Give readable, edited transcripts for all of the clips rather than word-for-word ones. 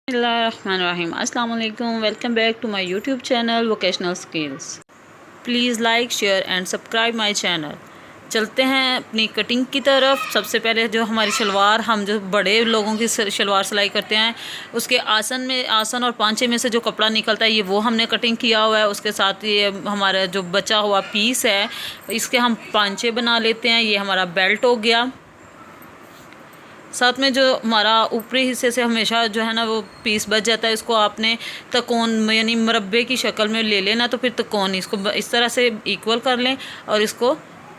बिस्मिल्लाहिर्रहमानिर्रहीम। अस्सलाम वालेकुम। Welcome back to my YouTube channel vocational skills. Please like share and subscribe my channel. चलते हैं अपनी कटिंग की तरफ। सबसे पहले जो हमारी शलवार, हम जो बड़े लोगों की शलवार सिलाई करते हैं, उसके आसन और पांचे में से जो कपड़ा निकलता है, ये वो हमने कटिंग किया हुआ है। उसके साथ ये हमारा जो बचा हुआ पीस है, इसके हम पांचे बना लेते हैं। ये हमारा बेल्ट हो गया। साथ में जो हमारा ऊपरी हिस्से से हमेशा जो है ना वो पीस बच जाता है, इसको आपने तकोन यानी मुरब्बे की शक्ल में ले लेना। तो फिर तकोन इसको इस तरह से इक्वल कर लें और इसको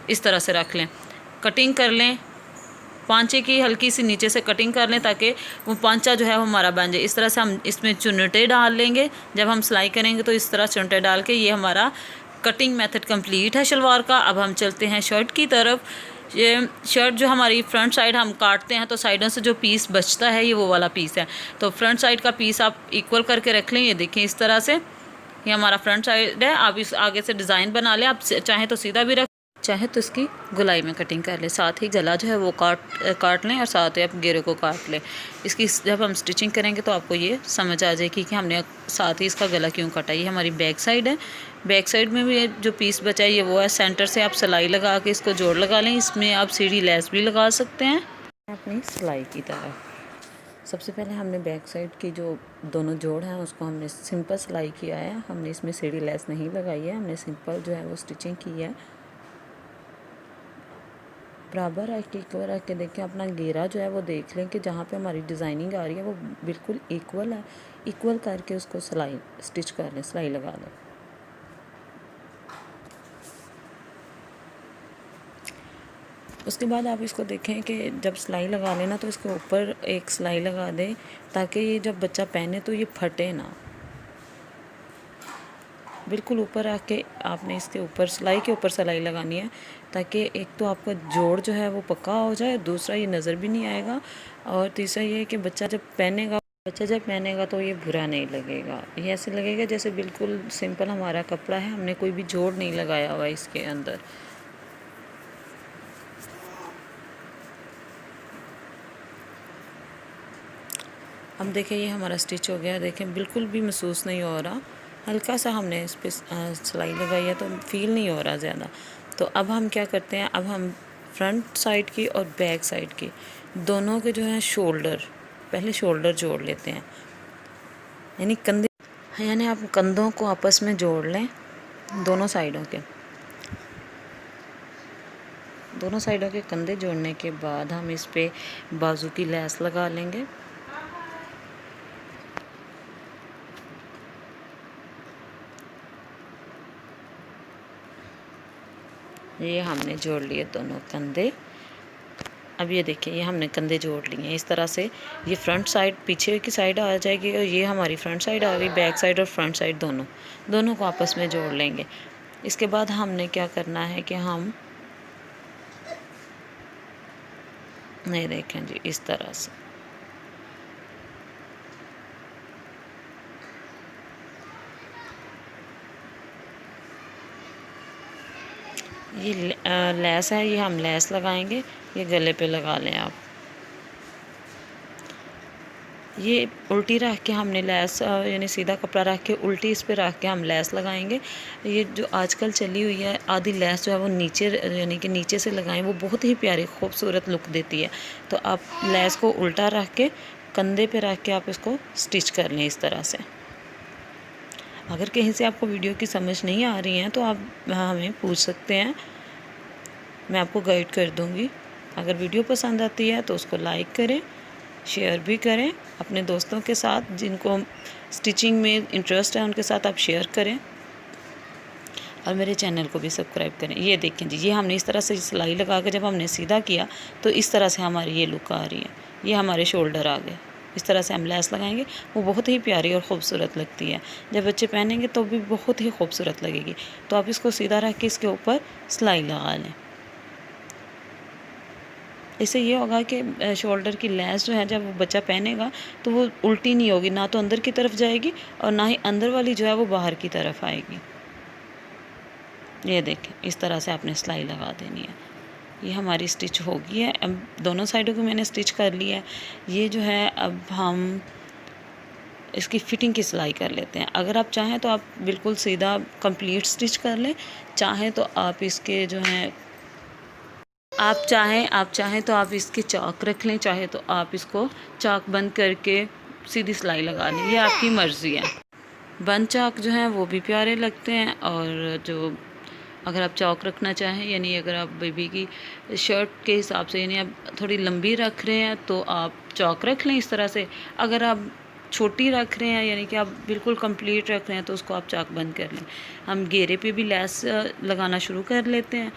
इस तरह से रख लें, कटिंग कर लें। पांचे की हल्की सी नीचे से कटिंग कर लें ताकि वो पांचा जो है वो हमारा बन जाए। इस तरह से हम इसमें चुनटे डाल लेंगे। जब हम सिलाई करेंगे तो इस तरह चुनटे डाल के ये हमारा कटिंग मेथड कंप्लीट है शलवार का। अब हम चलते हैं शर्ट की तरफ। ये शर्ट जो हमारी फ्रंट साइड हम काटते हैं तो साइडों से जो पीस बचता है ये वो वाला पीस है। तो फ्रंट साइड का पीस आप इक्वल करके रख लें। ये देखें इस तरह से ये हमारा फ्रंट साइड है। आप इस आगे से डिज़ाइन बना लें। आप चाहें तो सीधा भी रख, चाहे तो इसकी गुलाई में कटिंग कर लें। साथ ही गला जो है वो काट लें और साथ ही आप घेरे को काट लें। इसकी जब हम स्टिचिंग करेंगे तो आपको ये समझ आ जाएगी कि हमने साथ ही इसका गला क्यों काटा। ये हमारी बैक साइड है। बैक साइड में भी जो पीस बचा है ये वो है। सेंटर से आप सिलाई लगा के इसको जोड़ लगा लें। इसमें आप सीढ़ी लेस भी लगा सकते हैं। अपनी सिलाई की तरफ सबसे पहले हमने बैक साइड की जो दोनों जोड़ हैं उसको हमने सिंपल सिलाई किया है। हमने इसमें सीढ़ी लेस नहीं लगाई है, हमने सिंपल जो है वो स्टिचिंग की है। बराबर रख के इक्वल रख के देखें। अपना घेरा जो है वो देख लें कि जहाँ पे हमारी डिज़ाइनिंग आ रही है वो बिल्कुल इक्वल है। इक्वल करके उसको सिलाई स्टिच कर लें, सिलाई लगा लें। उसके बाद आप इसको देखें कि जब सिलाई लगा लेना तो इसके ऊपर एक सिलाई लगा दें ताकि ये जब बच्चा पहने तो ये फटे ना। बिल्कुल ऊपर रख के आपने इसके ऊपर सिलाई के ऊपर सिलाई लगानी है ताकि एक तो आपका जोड़ जो है वो पक्का हो जाए, दूसरा ये नज़र भी नहीं आएगा, और तीसरा ये है कि बच्चा जब पहनेगा तो ये बुरा नहीं लगेगा। ये ऐसे लगेगा जैसे बिल्कुल सिंपल हमारा कपड़ा है, हमने कोई भी जोड़ नहीं लगाया हुआ इसके अंदर। अब देखें ये हमारा स्टिच हो गया। देखें बिल्कुल भी महसूस नहीं हो रहा, हल्का सा हमने इस पर सिलाई लगाई है तो फील नहीं हो रहा ज़्यादा। तो अब हम क्या करते हैं, अब हम फ्रंट साइड की और बैक साइड की दोनों के जो है शोल्डर, पहले शोल्डर जोड़ लेते हैं। यानी कंधे, यानी आप कंधों को आपस में जोड़ लें दोनों साइडों के कंधे जोड़ने के बाद हम इस पर बाजू की लेस लगा लेंगे। ये हमने जोड़ लिए दोनों कंधे। अब ये देखिए ये हमने कंधे जोड़ लिए हैं इस तरह से। ये फ्रंट साइड पीछे की साइड आ जाएगी और ये हमारी फ्रंट साइड आ गई। बैक साइड और फ्रंट साइड दोनों को आपस में जोड़ लेंगे। इसके बाद हमने क्या करना है कि हम नहीं, देखें जी इस तरह से ये लेस है, ये हम लेस लगाएंगे। ये गले पे लगा लें आप। ये उल्टी रख के हमने लेस यानी सीधा कपड़ा रख के उल्टी इस पे रख के हम लेस लगाएंगे। ये जो आजकल चली हुई है आधी लेस जो है वो नीचे यानी कि नीचे से लगाएं, वो बहुत ही प्यारी खूबसूरत लुक देती है। तो आप लेस को उल्टा रख के कंधे पे रख के आप इसको स्टिच कर लें इस तरह से। अगर कहीं से आपको वीडियो की समझ नहीं आ रही है तो आप हमें पूछ सकते हैं, मैं आपको गाइड कर दूँगी। अगर वीडियो पसंद आती है तो उसको लाइक करें, शेयर भी करें अपने दोस्तों के साथ जिनको स्टिचिंग में इंटरेस्ट है, उनके साथ आप शेयर करें और मेरे चैनल को भी सब्सक्राइब करें। ये देखें जी ये हमने इस तरह से सिलाई लगा के जब हमने सीधा किया तो इस तरह से हमारी ये लुक आ रही है। ये हमारे शोल्डर आ गए। इस तरह से हम लेस लगाएंगे, वो बहुत ही प्यारी और ख़ूबसूरत लगती है। जब बच्चे पहनेंगे तो भी बहुत ही खूबसूरत लगेगी। तो आप इसको सीधा रख के इसके ऊपर सिलाई लगा लें। इससे ये होगा कि शोल्डर की लेस जो है जब वो बच्चा पहनेगा तो वो उल्टी नहीं होगी, ना तो अंदर की तरफ जाएगी और ना ही अंदर वाली जो है वो बाहर की तरफ आएगी। ये देखें इस तरह से आपने सिलाई लगा देनी है। ये हमारी स्टिच हो गई है। अब दोनों साइडों को मैंने स्टिच कर लिया है। ये जो है अब हम इसकी फ़िटिंग की सिलाई कर लेते हैं। अगर आप चाहें तो आप बिल्कुल सीधा कंप्लीट स्टिच कर लें, चाहें तो आप इसके जो हैं आप चाहें तो आप इसके चाक रख लें, चाहे तो आप इसको चाक बंद करके सीधी सिलाई लगा लें, ये आपकी मर्ज़ी है। बंद चाक जो हैं वो भी प्यारे लगते हैं, और जो अगर आप चौक रखना चाहें, यानी अगर आप बेबी की शर्ट के हिसाब से यानी आप थोड़ी लंबी रख रहे हैं तो आप चौक रख लें इस तरह से। अगर आप छोटी रख रहे हैं यानी कि आप बिल्कुल कंप्लीट रख रहे हैं तो उसको आप चाक बंद कर लें। हम घेरे पे भी लेस लगाना शुरू कर लेते हैं।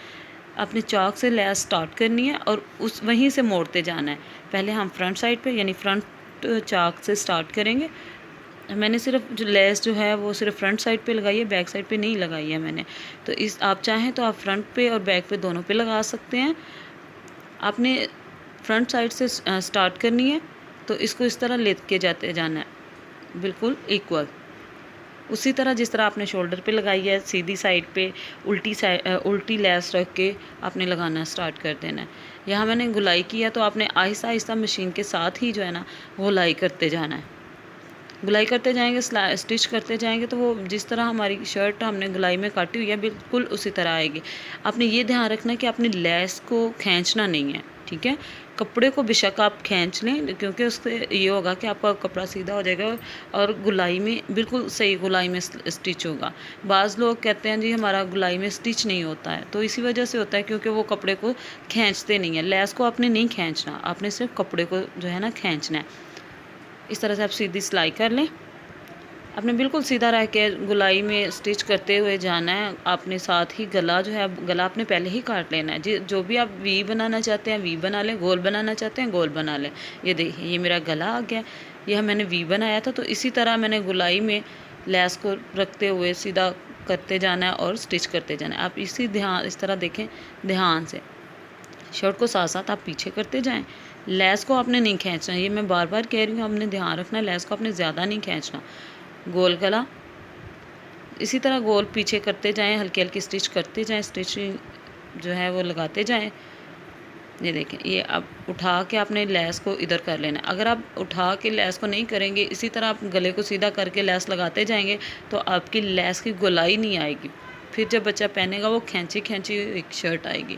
अपने चाक से लेस स्टार्ट करनी है और उस वहीं से मोड़ते जाना है। पहले हम फ्रंट साइड पे यानी फ्रंट चाक से स्टार्ट करेंगे। मैंने सिर्फ जो लेस जो है वो सिर्फ फ्रंट साइड पे लगाई है, बैक साइड पे नहीं लगाई है मैंने। तो इस आप चाहें तो आप फ्रंट पे और बैक पे दोनों पे लगा सकते हैं। आपने फ्रंट साइड से स्टार्ट करनी है तो इसको इस तरह लेके जाते जाना है, बिल्कुल इक्वल उसी तरह जिस तरह आपने शोल्डर पे लगाई है, सीधी साइड पे उल्टी लेस रख के आपने लगाना स्टार्ट कर देना है। यहाँ मैंने गुलाई की है तो आपने आहिस्ता आहिस्ता मशीन के साथ ही जो है ना गुलाई करते जाना है। गुलाई करते जाएंगे, स्टिच करते जाएंगे तो वो जिस तरह हमारी शर्ट हमने गुलाई में काटी हुई है बिल्कुल उसी तरह आएगी। आपने ये ध्यान रखना कि आपने लेस को खींचना नहीं है, ठीक है। कपड़े को बेशक आप खींच लें क्योंकि उससे ये होगा कि आपका कपड़ा सीधा हो जाएगा और गुलाई में बिल्कुल सही गुलाई में स्टिच होगा। बाज़ लोग कहते हैं जी हमारा गुलाई में स्टिच नहीं होता है, तो इसी वजह से होता है क्योंकि वो कपड़े को खींचते नहीं है। लेस को आपने नहीं खींचना, आपने सिर्फ कपड़े को जो है ना खींचना है। इस तरह से आप सीधी सिलाई कर लें। आपने बिल्कुल सीधा रह के गुलाई में स्टिच करते हुए जाना है। आपने साथ ही गला जो है गला आपने पहले ही काट लेना है। जो भी आप वी बनाना चाहते हैं वी बना लें, गोल बनाना चाहते हैं गोल बना लें। ये देखिए ये मेरा गला आ गया, यह मैंने वी बनाया था। तो इसी तरह मैंने गुलाई में लेस को रखते हुए सीधा करते जाना है और स्टिच करते जाना है। आप इस तरह देखें ध्यान से, शर्ट को साथ साथ आप पीछे करते जाएं। लेस को आपने नहीं खींचना, ये मैं बार बार कह रही हूँ, आपने ध्यान रखना लेस को आपने ज़्यादा नहीं खींचना। गोल गला इसी तरह गोल पीछे करते जाएं, हल्की हल्की स्टिच करते जाएं, स्टिचिंग जो है वो लगाते जाएं। ये देखें ये अब उठा के आपने लेस को इधर कर लेना। अगर आप उठा के लेस को नहीं करेंगे, इसी तरह आप गले को सीधा करके लेस लगाते जाएंगे तो आपकी लेस की गोलाई नहीं आएगी। फिर जब बच्चा पहनेगा वो खींची खींची एक शर्ट आएगी।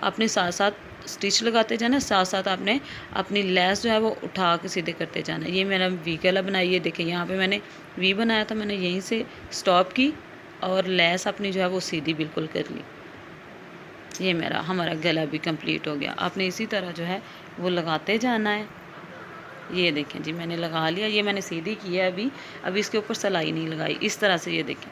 आपने साथ साथ स्टिच लगाते जाना, साथ साथ आपने अपनी लेस जो है वो उठा के सीधे करते जाना। ये मैंने वी गला बनाई है, देखिए यहाँ पे मैंने वी बनाया था, मैंने यहीं से स्टॉप की और लेस अपनी जो है वो सीधी बिल्कुल कर ली। ये हमारा गला भी कंप्लीट हो गया। आपने इसी तरह जो है वो लगाते जाना है। ये देखें जी मैंने लगा लिया, ये मैंने सीधी किया है अभी इसके ऊपर सिलाई नहीं लगाई। इस तरह से ये देखें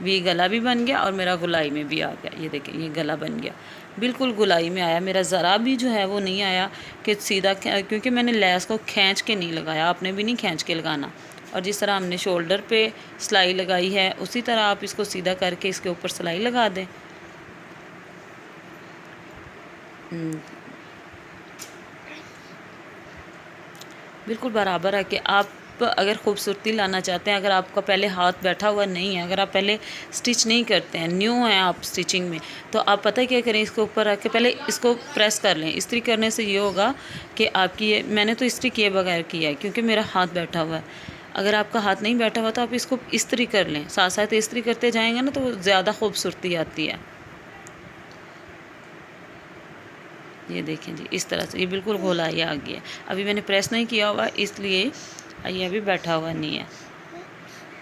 वी गला भी बन गया और मेरा गुलाई में भी आ गया। ये देखें ये गला बन गया, बिल्कुल गुलाई में आया। मेरा ज़रा भी जो है वो नहीं आया कि सीधा, क्योंकि मैंने लेस को खींच के नहीं लगाया। आपने भी नहीं खींच के लगाना। और जिस तरह हमने शोल्डर पे सिलाई लगाई है उसी तरह आप इसको सीधा करके इसके ऊपर सिलाई लगा दें। बिल्कुल बराबर है कि आप अगर खूबसूरती लाना चाहते हैं, अगर आपका पहले हाथ बैठा हुआ नहीं है, अगर आप पहले स्टिच नहीं करते हैं, न्यू हैं आप स्टिचिंग में, तो आप पता है क्या करें, इसके ऊपर रख के पहले इसको प्रेस कर लें। इस्त्री करने से ये होगा कि आपकी मैंने तो इस्त्री किए बगैर किया है क्योंकि मेरा हाथ बैठा हुआ है। अगर आपका हाथ नहीं बैठा हुआ तो आप इसको इस्त्री कर लें, साथ साथ इस्त्री करते जाएंगे ना तो ज़्यादा खूबसूरती आती है। ये देखें जी इस तरह से ये बिल्कुल गोलाई आ गई है। अभी मैंने प्रेस नहीं किया हुआ इसलिए ये अभी बैठा हुआ नहीं है।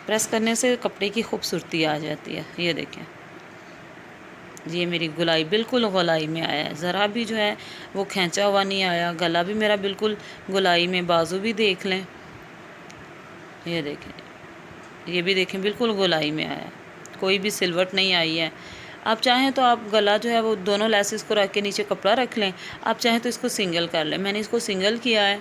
प्रेस करने से कपड़े की खूबसूरती आ जाती है। ये देखें ये मेरी गुलाई बिल्कुल गोलाई में आया है, ज़रा भी जो है वो खींचा हुआ नहीं आया। गला भी मेरा बिल्कुल गुलाई में, बाजू भी देख लें, ये देखें ये भी देखें बिल्कुल गोलाई में आया, कोई भी सिलवट नहीं आई है। आप चाहें तो आप गला जो है वो दोनों लेसेस को रख के नीचे कपड़ा रख लें, आप चाहें तो इसको सिंगल कर लें। मैंने इसको सिंगल किया है।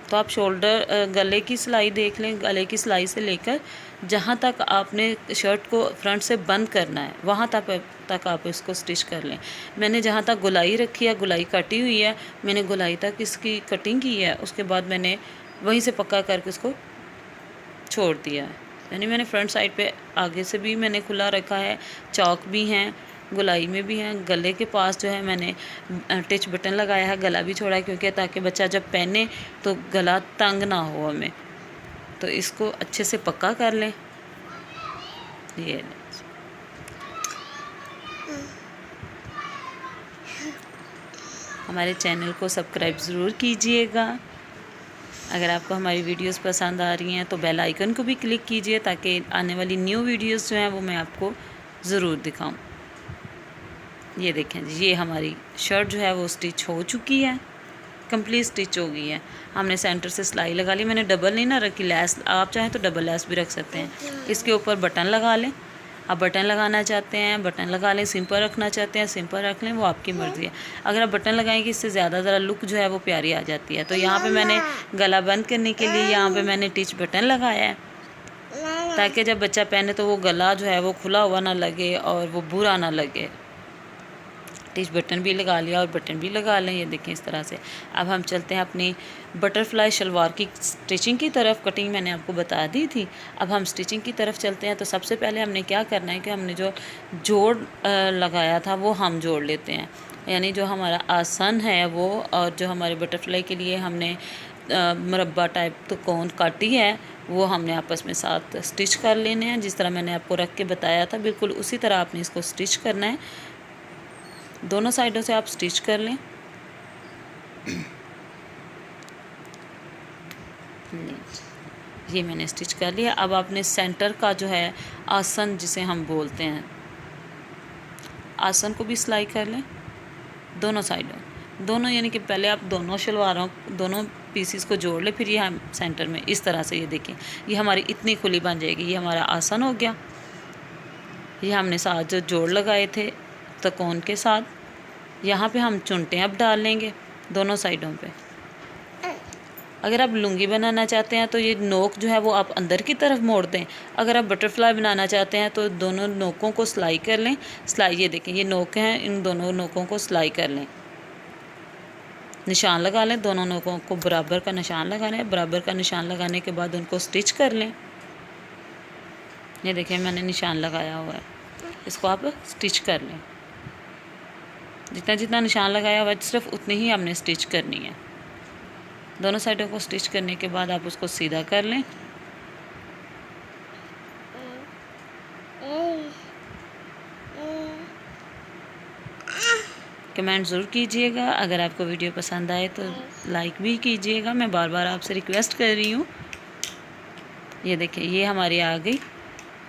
तो आप शोल्डर गले की सिलाई देख लें, गले की सिलाई से लेकर जहाँ तक आपने शर्ट को फ्रंट से बंद करना है वहाँ तक आप इसको स्टिच कर लें। मैंने जहाँ तक गुलाई रखी है, गुलाई कटी हुई है, मैंने गुलाई तक इसकी कटिंग की है। उसके बाद मैंने वहीं से पक्का करके इसको छोड़ दिया है। यानी मैंने फ्रंट साइड पे आगे से भी मैंने खुला रखा है, चौक भी हैं गोलाई में भी हैं। गले के पास जो है मैंने टिच बटन लगाया है, गला भी छोड़ा है क्योंकि ताकि बच्चा जब पहने तो गला तंग ना हो हमें। तो इसको अच्छे से पक्का कर लें। ये हमारे चैनल को सब्सक्राइब ज़रूर कीजिएगा। अगर आपको हमारी वीडियोस पसंद आ रही हैं तो बेल आइकन को भी क्लिक कीजिए ताकि आने वाली न्यू वीडियोस जो हैं वो मैं आपको ज़रूर दिखाऊं। ये देखें जी, ये हमारी शर्ट जो है वो स्टिच हो चुकी है, कंप्लीट स्टिच हो गई है। हमने सेंटर से सिलाई लगा ली। मैंने डबल नहीं ना रखी लैस, आप चाहें तो डबल लैस भी रख सकते हैं। इसके ऊपर बटन लगा लें। आप बटन लगाना चाहते हैं बटन लगा लें, सिंपल रखना चाहते हैं सिंपल रख लें, वो आपकी मर्ज़ी है। अगर आप बटन लगाएंगे इससे ज़्यादा ज़रा लुक जो है वो प्यारी आ जाती है। तो यहाँ पे मैंने गला बंद करने के लिए यहाँ पे मैंने टिच बटन लगाया है ताकि जब बच्चा पहने तो वो गला जो है वो खुला हुआ ना लगे और वो बुरा ना लगे। टिच बटन भी लगा लिया और बटन भी लगा लें। ये देखें इस तरह से। अब हम चलते हैं अपनी बटरफ्लाई शलवार की स्टिचिंग की तरफ। कटिंग मैंने आपको बता दी थी, अब हम स्टिचिंग की तरफ चलते हैं। तो सबसे पहले हमने क्या करना है कि हमने जो जोड़ लगाया था वो हम जोड़ लेते हैं, यानी जो हमारा आसन है वो, और जो हमारे बटरफ्लाई के लिए हमने मुरब्बा टाइप तो कौन काटी है वो हमने आपस में साथ स्टिच कर लेने हैं। जिस तरह मैंने आपको रख के बताया था बिल्कुल उसी तरह आपने इसको स्टिच करना है। दोनों साइडों से आप स्टिच कर लें। ये मैंने स्टिच कर लिया। अब आपने सेंटर का जो है आसन जिसे हम बोलते हैं, आसन को भी सिलाई कर लें दोनों साइडों, दोनों, यानी कि पहले आप दोनों शलवारों दोनों पीसीस को जोड़ लें, फिर ये हम सेंटर में इस तरह से, ये देखें ये हमारी इतनी खुली बन जाएगी। ये हमारा आसन हो गया। ये हमने साथ जो जोड़ लगाए थे तकोन के साथ, यहाँ पे हम चुनटे अब डाल लेंगे दोनों साइडों पे। अगर आप लुंगी बनाना चाहते हैं तो ये नोक जो है वो आप अंदर की तरफ मोड़ दें। अगर आप बटरफ्लाई बनाना चाहते हैं तो दोनों नोकों को सिलाई कर लें। सिलाई, ये देखें ये नोक हैं, इन दोनों नोकों को सिलाई कर लें, निशान लगा लें। दोनों नोकों को बराबर का निशान लगाना है। बराबर का निशान लगाने के बाद उनको स्टिच कर लें। ये देखें मैंने निशान लगाया हुआ है, इसको आप स्टिच कर लें। जितना जितना निशान लगाया हुआ है सिर्फ उतनी ही हमने स्टिच करनी है। दोनों साइडों को स्टिच करने के बाद आप उसको सीधा कर लें। कमेंट ज़रूर कीजिएगा। अगर आपको वीडियो पसंद आए तो लाइक भी कीजिएगा, मैं बार बार आपसे रिक्वेस्ट कर रही हूँ। ये देखिए ये हमारी आ गई।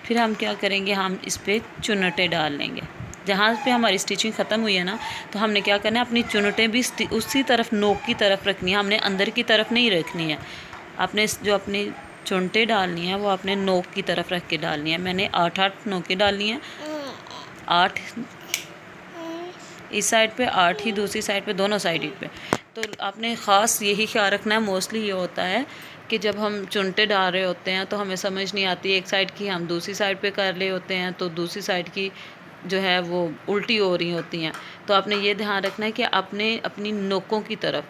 फिर हम क्या करेंगे, हम इस पर चुन्नटें डाल लेंगे। जहाँ पे हमारी स्टिचिंग ख़त्म हुई है ना, तो हमने क्या करना है, अपनी चुन्नटें भी उसी तरफ नोक की तरफ रखनी है, हमने अंदर की तरफ नहीं रखनी है। आपने जो अपनी चुन्नटें डालनी है वो अपने नोक की तरफ रख के डालनी है। मैंने 8 नोकें डालनी हैं, 8 इस साइड पे, 8 ही दूसरी साइड पे, दोनों साइड पे। तो आपने ख़ास यही ख्याल रखना है। मोस्टली ये होता है कि जब हम चुन्नटें डाल रहे होते हैं तो हमें समझ नहीं आती, एक साइड की हम दूसरी साइड पे कर रहे होते हैं तो दूसरी साइड की जो है वो उल्टी हो रही होती हैं। तो आपने ये ध्यान रखना है कि आपने अपनी नोकों की तरफ,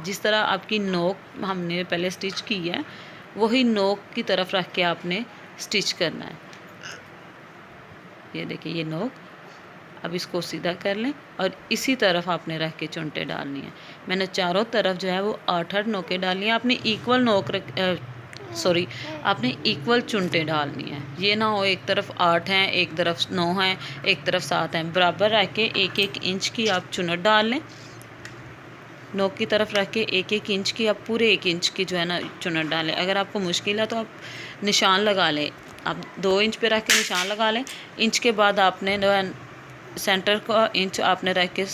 जिस तरह आपकी नोक हमने पहले स्टिच की है वही नोक की तरफ रख के आपने स्टिच करना है। ये देखिए ये नोक, अब इसको सीधा कर लें और इसी तरफ आपने रख के चुन्नटें डालनी है। मैंने चारों तरफ जो है वो 8 नोकें डालनी है। आपने इक्वल नोक आपने इक्वल चुन्नटें डालनी है। ये ना हो एक तरफ 8 हैं, एक तरफ 9 हैं, एक तरफ 7 हैं। बराबर रख के 1-1 इंच की आप चुन्नट डाल लें। नोक की तरफ रख के 1-1 इंच की आप पूरे 1 इंच की जो है ना चुन्नट डालें। अगर आपको मुश्किल है तो आप निशान लगा लें। आप 2 इंच पे रख के निशान लगा लें। इंच के बाद आपने सेंटर का इंच आपने रख के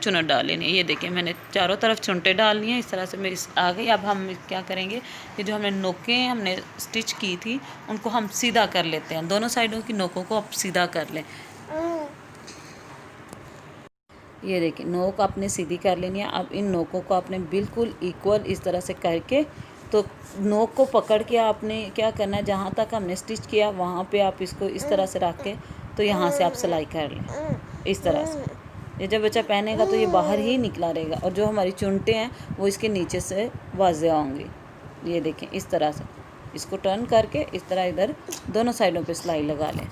चुन्नट डाल लेनी है। ये देखिए मैंने चारों तरफ चुन्नटें डालनी है। इस तरह से मेरी आ गई। अब हम क्या करेंगे कि जो हमने नोकें हमने स्टिच की थी उनको हम सीधा कर लेते हैं। दोनों साइडों की नोकों को आप सीधा कर लें। ये देखिए नोक आपने सीधी कर लेनी है। अब इन नोकों को आपने बिल्कुल इक्वल इस तरह से करके, तो नोक को पकड़ के आपने क्या करना है, जहाँ तक हमने स्टिच किया वहाँ पे आप इसको इस तरह से रख के तो यहाँ से आप सिलाई कर लें इस तरह से। ये जब बच्चा पहनेगा तो ये बाहर ही निकला रहेगा और जो हमारी चुन्नटें हैं वो इसके नीचे से वाज़ेह होंगी। ये देखें इस तरह से इसको टर्न करके इस तरह इधर दोनों साइडों पे सिलाई लगा लें।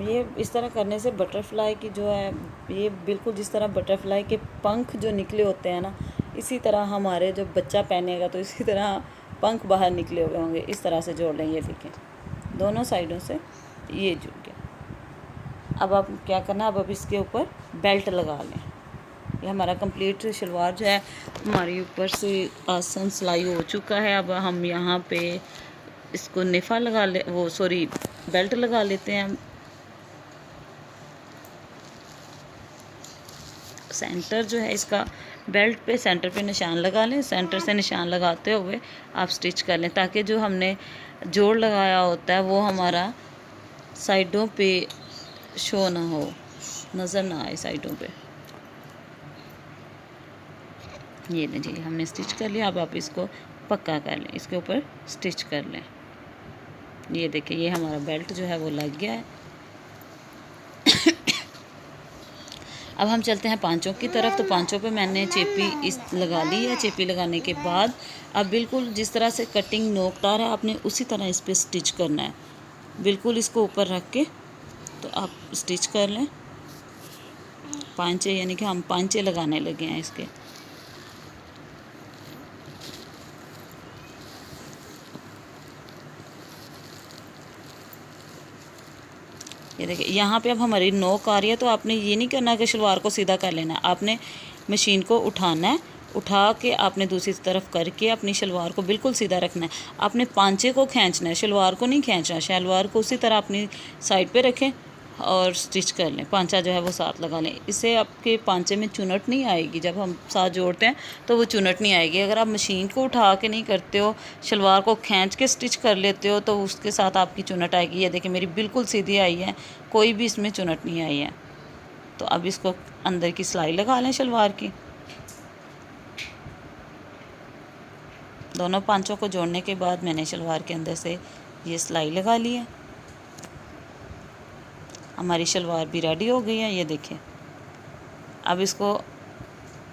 ये इस तरह करने से बटरफ्लाई की जो है, ये बिल्कुल जिस तरह बटरफ्लाई के पंख जो निकले होते हैं ना, इसी तरह हमारे जो बच्चा पहनेगा तो इसी तरह पंख बाहर निकले हुए होंगे। इस तरह से जोड़ लें। ये देखें दोनों साइडों से ये जुड़ गया। अब आप क्या करना, अब इसके ऊपर बेल्ट लगा लें। ये हमारा कंप्लीट शलवार जो है हमारी ऊपर से आसन सिलाई हो चुका है। अब हम यहाँ पे इसको निफा लगा ले, वो सॉरी बेल्ट लगा लेते हैं। सेंटर जो है इसका बेल्ट पे सेंटर पे निशान लगा लें। सेंटर से निशान लगाते हुए आप स्टिच कर लें, ताकि जो हमने जोड़ लगाया होता है वो हमारा साइडों पे शो ना हो, नज़र ना आए साइडों पे। ये जी हमने स्टिच कर लिया। अब आप इसको पक्का कर लें, इसके ऊपर स्टिच कर लें। ये देखिए ये हमारा बेल्ट जो है वो लग गया है। अब हम चलते हैं पांचों की तरफ। तो पांचों पे मैंने चेपी इस लगा ली है। चेपी लगाने के बाद अब बिल्कुल जिस तरह से कटिंग नोकदार है आपने उसी तरह इस पर स्टिच करना है। बिल्कुल इसको ऊपर रख के तो आप स्टिच कर लें। पांचे यानी कि हम पांचे लगाने लगे हैं इसके। ये देखिए यहाँ पे अब हमारी नोक आ रही है। तो आपने ये नहीं करना कि शलवार को सीधा कर लेना है, आपने मशीन को उठाना है। उठा के आपने दूसरी तरफ करके अपनी शलवार को बिल्कुल सीधा रखना है। आपने पांचे को खींचना है, शलवार को नहीं खींचना। शलवार को उसी तरह अपनी साइड पे रखें और स्टिच कर लें। पांचा जो है वो साथ लगा लें। इससे आपके पांचे में चुनट नहीं आएगी। जब हम साथ जोड़ते हैं तो वो चुनट नहीं आएगी। अगर आप मशीन को उठा के नहीं करते हो, शलवार को खींच के स्टिच कर लेते हो, तो उसके साथ आपकी चुनट आएगी। ये देखिए मेरी बिल्कुल सीधी आई है, कोई भी इसमें चुनट नहीं आई है। तो अब इसको अंदर की सिलाई लगा लें शलवार की। दोनों पांचों को जोड़ने के बाद मैंने शलवार के अंदर से ये सिलाई लगा ली है। हमारी शलवार भी रेडी हो गई है। ये देखिए अब इसको,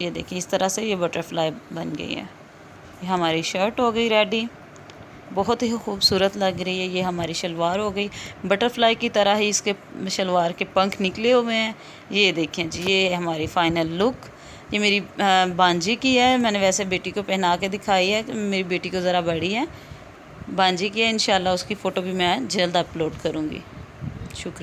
ये देखिए इस तरह से ये बटरफ्लाई बन गई है। ये हमारी शर्ट हो गई रेडी, बहुत ही खूबसूरत लग रही है। ये हमारी शलवार हो गई। बटरफ्लाई की तरह ही इसके शलवार के पंख निकले हुए हैं। ये देखें जी ये हमारी फ़ाइनल लुक। ये मेरी बांजी की है। मैंने वैसे बेटी को पहना के दिखाई है, मेरी बेटी को ज़रा बड़ी है। बांजी की है। इंशाल्लाह उसकी फ़ोटो भी मैं जल्द अपलोड करूँगी। शुक्रिया।